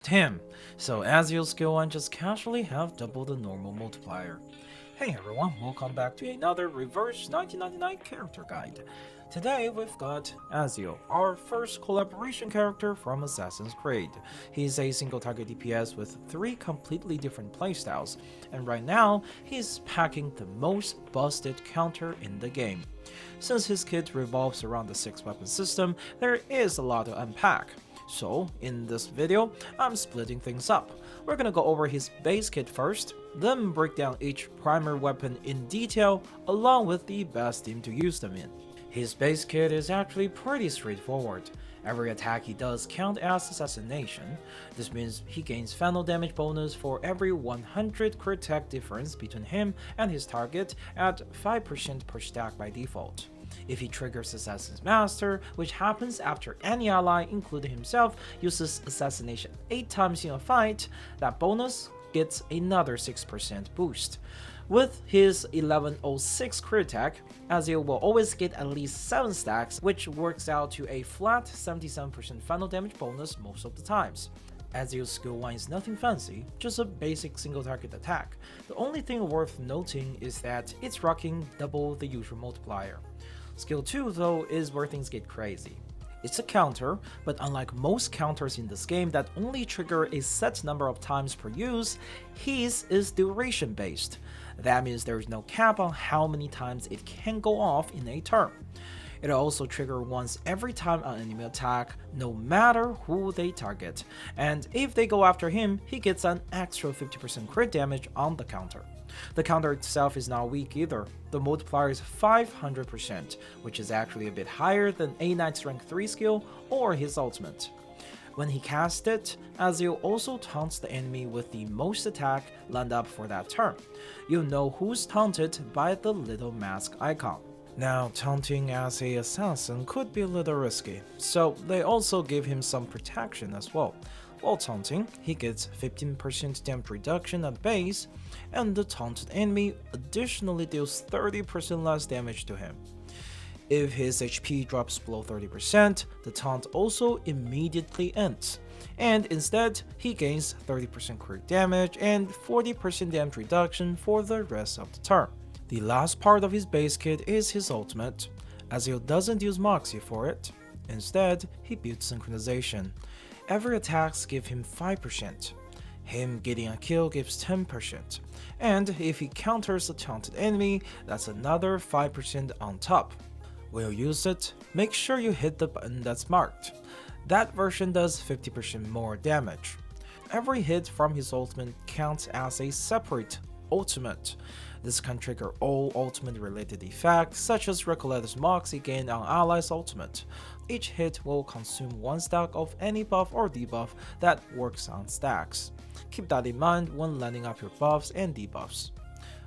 Damn, so Ezio's skill 1 just casually have double the normal multiplier. Hey everyone, welcome back to another reverse 1999 character guide. Today we've got Ezio, our first collaboration character from Assassin's Creed. He's a single target DPS with 3 completely different playstyles, and right now he's packing the most busted counter in the game. Since his kit revolves around the 6 weapon system, there is a lot to unpack. So, in this video, I'm splitting things up. We're gonna go over his base kit first, then break down each primary weapon in detail, along with the best team to use them in. His base kit is actually pretty straightforward. Every attack he does count as assassination. This means he gains final damage bonus for every 100 crit tech difference between him and his target at 5% per stack by default. If he triggers Assassin's Master, which happens after any ally, including himself, uses Assassination 8 times in a fight, that bonus gets another 6% boost. With his 1106 crit attack, Ezio will always get at least 7 stacks, which works out to a flat 77% final damage bonus most of the times. Ezio's skill 1 is nothing fancy, just a basic single target attack. The only thing worth noting is that it's rocking double the usual multiplier. Skill 2 though is where things get crazy. It's a counter, but unlike most counters in this game that only trigger a set number of times per use, his is duration based. That means there is no cap on how many times it can go off in a turn. It'll also trigger once every time an enemy attack, no matter who they target, and if they go after him, he gets an extra 50% crit damage on the counter. The counter itself is not weak either. The multiplier is 500%, which is actually a bit higher than a Knight's rank 3 skill or his ultimate. When he casts it, Ezio also taunts the enemy with the most attack lined up for that turn. You'll know who's taunted by the little mask icon. Now, taunting as a assassin could be a little risky, so they also give him some protection as well. While taunting, he gets 15% damage reduction at base, and the taunted enemy additionally deals 30% less damage to him. If his HP drops below 30%, the taunt also immediately ends, and instead he gains 30% crit damage and 40% damage reduction for the rest of the turn. The last part of his base kit is his ultimate. Ezio doesn't use Moxie for it. Instead, he builds synchronization. Every attack gives him 5%. Him getting a kill gives 10%. And if he counters a taunted enemy, that's another 5% on top. When you use it, make sure you hit the button that's marked. That version does 50% more damage. Every hit from his ultimate counts as a separate ultimate. This can trigger all ultimate related effects, such as Recoletta's Moxie gain on allies' ultimate. Each hit will consume 1 stack of any buff or debuff that works on stacks. Keep that in mind when lining up your buffs and debuffs.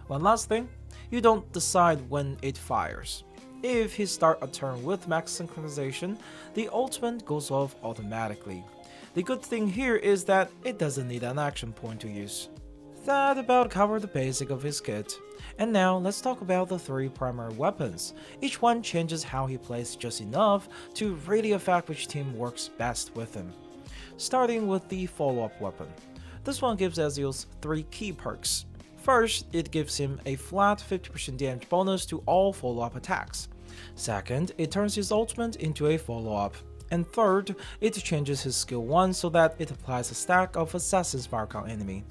One last thing, you don't decide when it fires. If he starts a turn with max synchronization, the ultimate goes off automatically. The good thing here is that it doesn't need an action point to use. That about covered the basic of his kit. And now let's talk about the 3 primary weapons. Each one changes how he plays just enough to really affect which team works best with him. Starting with the follow-up weapon. This one gives Ezio's 3 key perks. First, it gives him a flat 50% damage bonus to all follow-up attacks. Second, it turns his ultimate into a follow-up. And third, it changes his skill 1 so that it applies a stack of Assassin's Mark on enemy.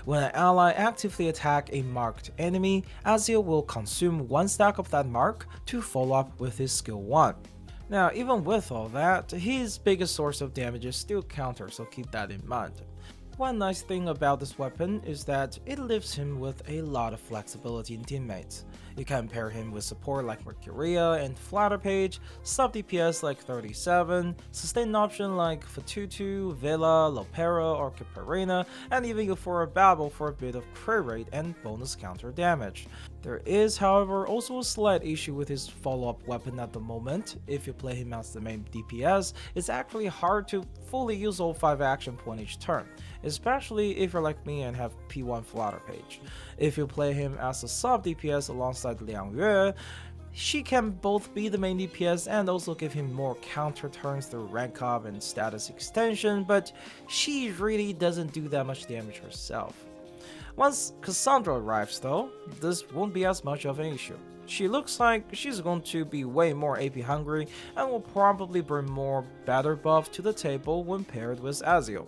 When an ally actively attacks a marked enemy, Ezio will consume 1 stack of that mark to follow up with his skill 1. Now, even with all that, his biggest source of damage is still counter, so keep that in mind. One nice thing about this weapon is that it leaves him with a lot of flexibility in teammates. You can pair him with support like Mercuria and Flatter Page, sub DPS like 37, sustain option like Fatutu, Villa, Lopera, or Caparina, and even go for a Babel for a bit of crit rate and bonus counter damage. There is, however, also a slight issue with his follow-up weapon at the moment. If you play him as the main DPS, it's actually hard to fully use all 5 action points each turn, especially if you're like me and have P1 Flatter Page. If you play him as a sub DPS alongside Liang Yue, She can both be the main DPS and also give him more counter turns through rank up and status extension, but she really doesn't do that much damage herself. Once Cassandra arrives though, this won't be as much of an issue. She looks like she's going to be way more AP hungry and will probably bring more battle buff to the table when paired with Ezio.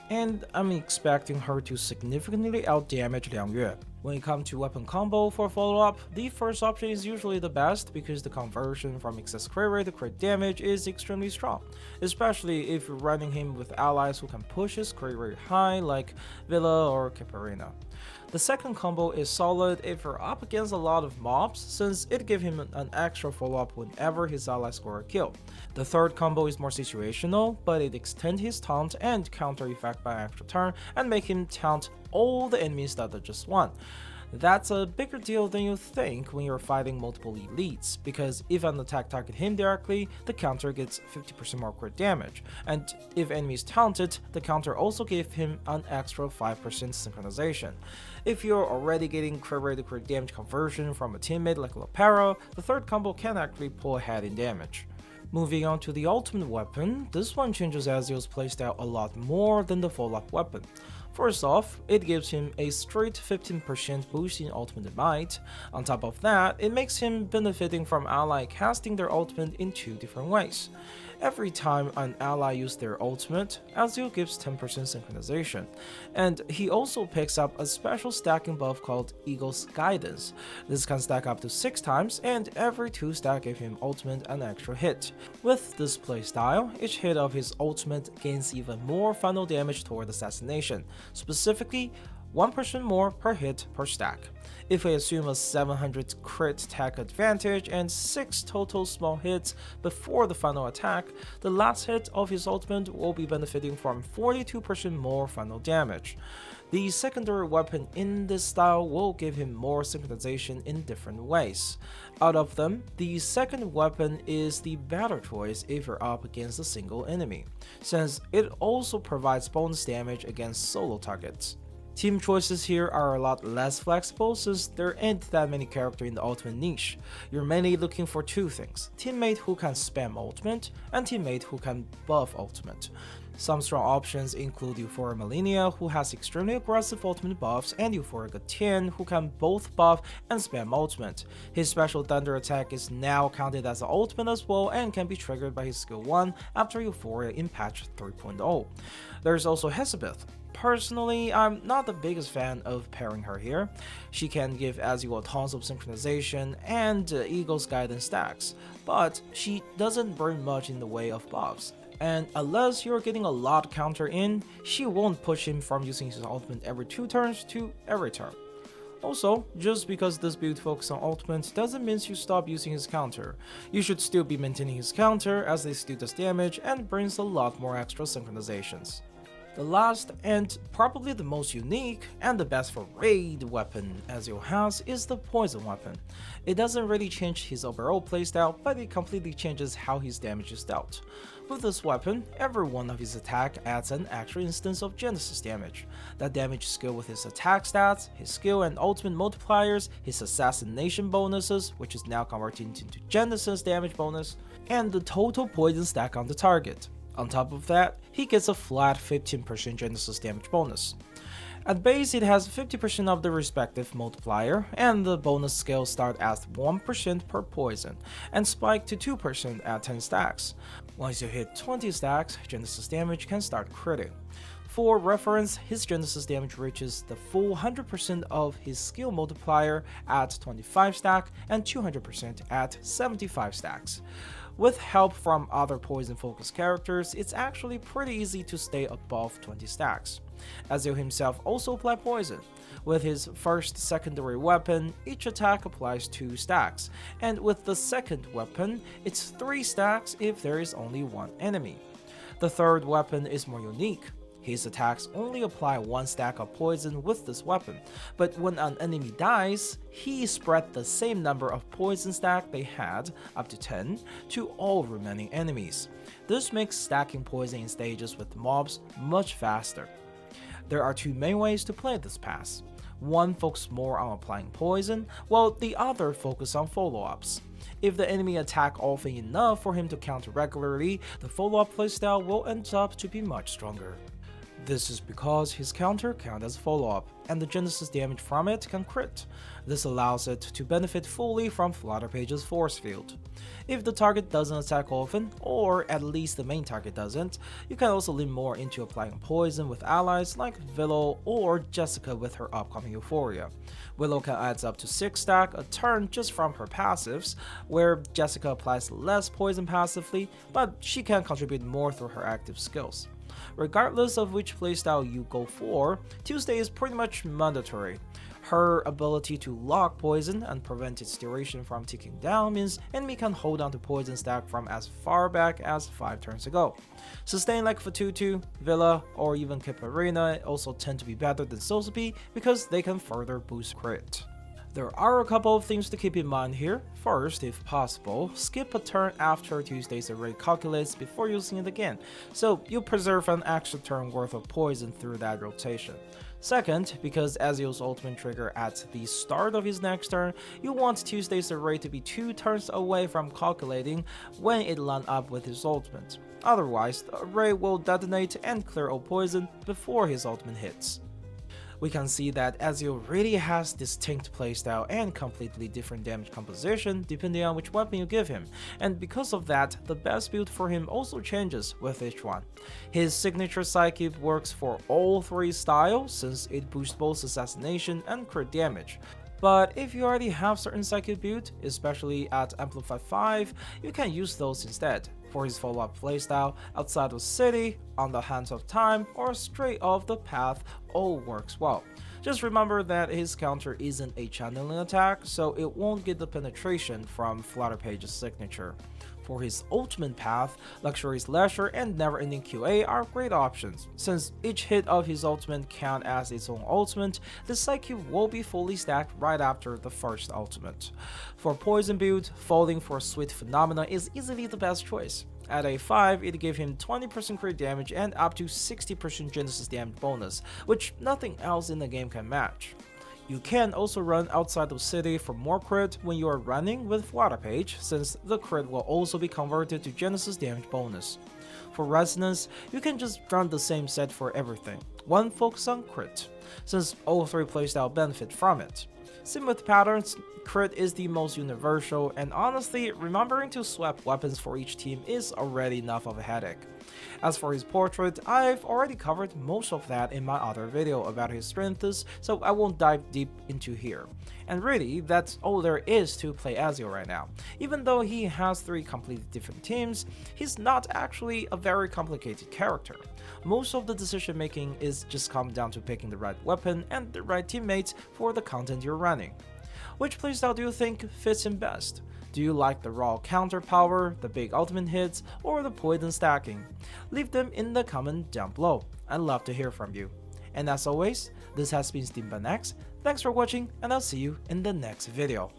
And I'm expecting her to significantly outdamage Liang Yue. When it comes to weapon combo for follow-up, the first option is usually the best because the conversion from excess crit rate to crit damage is extremely strong, especially if you're running him with allies who can push his crit rate high like Villa or Caparina. The second combo is solid if you're up against a lot of mobs, since it gives him an extra follow-up whenever his allies score a kill. The third combo is more situational, but it extends his taunt and counter effect by an extra turn and make him taunt all the enemies that are just one. That's a bigger deal than you think when you're fighting multiple elites, because if an attack targets him directly, the counter gets 50% more crit damage, and if enemies taunt it, the counter also gives him an extra 5% synchronization. If you're already getting crit rate to crit damage conversion from a teammate like Lopera, the third combo can actually pull ahead in damage. Moving on to the ultimate weapon, this one changes Ezio's playstyle a lot more than the follow-up weapon. First off, it gives him a straight 15% boost in ultimate might. On top of that, it makes him benefiting from ally casting their ultimate in two different ways. Every time an ally uses their ultimate, Ezio gives 10% synchronization, and he also picks up a special stacking buff called Eagle's Guidance. This can stack up to 6 times, and every 2 stack give him ultimate an extra hit. With this playstyle, each hit of his ultimate gains even more final damage toward assassination, specifically 1% more per hit per stack. If we assume a 700 crit attack advantage and 6 total small hits before the final attack, the last hit of his ultimate will be benefiting from 42% more final damage. The secondary weapon in this style will give him more synchronization in different ways. Out of them, the second weapon is the better choice if you're up against a single enemy, since it also provides bonus damage against solo targets. Team choices here are a lot less flexible since there ain't that many characters in the ultimate niche. You're mainly looking for 2 things: teammate who can spam ultimate and teammate who can buff ultimate. Some strong options include Euphoric Malenia, who has extremely aggressive ultimate buffs, and Euphoric Etienne, who can both buff and spam ultimate. His special thunder attack is now counted as an ultimate as well and can be triggered by his skill 1 after Euphoria in patch 3.0. There's also Hesabeth. Personally, I'm not the biggest fan of pairing her here. She can give Ezio tons of synchronization and Eagle's Guidance stacks, but she doesn't bring much in the way of buffs. And unless you're getting a lot counter in, she won't push him from using his ultimate every 2 turns to every turn. Also, just because this build focuses on ultimate doesn't mean you stop using his counter. You should still be maintaining his counter as they still does damage and brings a lot more extra synchronizations. The last, and probably the most unique, and the best for raid weapon Ezio has is the poison weapon. It doesn't really change his overall playstyle, but it completely changes how his damage is dealt. With this weapon, every one of his attack adds an extra instance of Genesis damage. That damage skill with his attack stats, his skill and ultimate multipliers, his assassination bonuses, which is now converted into Genesis damage bonus, and the total poison stack on the target. On top of that, he gets a flat 15% Genesis damage bonus. At base, it has 50% of the respective multiplier, and the bonus scale starts at 1% per poison, and spike to 2% at 10 stacks. Once you hit 20 stacks, Genesis damage can start critting. For reference, his Genesis damage reaches the full 100% of his skill multiplier at 25 stack and 200% at 75 stacks. With help from other poison-focused characters, it's actually pretty easy to stay above 20 stacks. Ezio himself also applies poison. With his first secondary weapon, each attack applies 2 stacks, and with the second weapon, it's 3 stacks if there is only 1 enemy. The third weapon is more unique. His attacks only apply 1 stack of poison with this weapon, but when an enemy dies, he spread the same number of poison stack they had, up to 10, to all remaining enemies. This makes stacking poison in stages with mobs much faster. There are 2 main ways to play this pass. One focuses more on applying poison, while the other focuses on follow-ups. If the enemy attack often enough for him to counter regularly, the follow-up playstyle will end up to be much stronger. This is because his counter counts as follow-up, and the Genesis damage from it can crit. This allows it to benefit fully from Flutter Page's force field. If the target doesn't attack often, or at least the main target doesn't, you can also lean more into applying poison with allies like Willow or Jessica with her upcoming Euphoria. Willow can add up to 6 stack a turn just from her passives, where Jessica applies less poison passively, but she can contribute more through her active skills. Regardless of which playstyle you go for, Tuesday is pretty much mandatory. Her ability to lock poison and prevent its duration from ticking down means enemy can hold on to poison stack from as far back as 5 turns ago. Sustain like Fatutu, Villa, or even Kiparina also tend to be better than Sosupi because they can further boost crit. There are a couple of things to keep in mind here. First, if possible, skip a turn after Tuesday's array calculates before using it again, so you preserve an extra turn worth of poison through that rotation. Second, because Ezio's ultimate trigger at the start of his next turn, you want Tuesday's array to be 2 turns away from calculating when it lands up with his ultimate. Otherwise, the array will detonate and clear all poison before his ultimate hits. We can see that Ezio really has distinct playstyle and completely different damage composition depending on which weapon you give him, and because of that, the best build for him also changes with each one. His signature Psychube works for all 3 styles since it boosts both assassination and crit damage. But if you already have certain Psychube build, especially at Amplify 5, you can use those instead. For his follow-up playstyle, outside of city, on the hands of time, or straight off the path, all works well. Just remember that his counter isn't a channeling attack, so it won't get the penetration from Flutter Page's signature. For his ultimate path, Luxury's Leisure and Never-Ending QA are great options. Since each hit of his ultimate counts as its own ultimate, the Psychube will be fully stacked right after the first ultimate. For poison build, Falling for Sweet Phenomena is easily the best choice. At a 5, it gave him 20% crit damage and up to 60% Genesis damage bonus, which nothing else in the game can match. You can also run outside of city for more crit when you are running with Flutter Page, since the crit will also be converted to Genesis damage bonus. For Resonance, you can just run the same set for everything, one focus on crit, since all 3 playstyle benefit from it. Same with patterns, crit is the most universal, and honestly, remembering to swap weapons for each team is already enough of a headache. As for his portrait, I've already covered most of that in my other video about his strengths, so I won't dive deep into here. And really, that's all there is to play Ezio right now. Even though he has 3 completely different teams, he's not actually a very complicated character. Most of the decision making is just come down to picking the right weapon and the right teammates for the content you're running. Which playstyle do you think fits him best? Do you like the raw counter power, the big ultimate hits, or the poison stacking? Leave them in the comment down below. I'd love to hear from you. And as always, this has been SteamBandX. Thanks for watching, and I'll see you in the next video.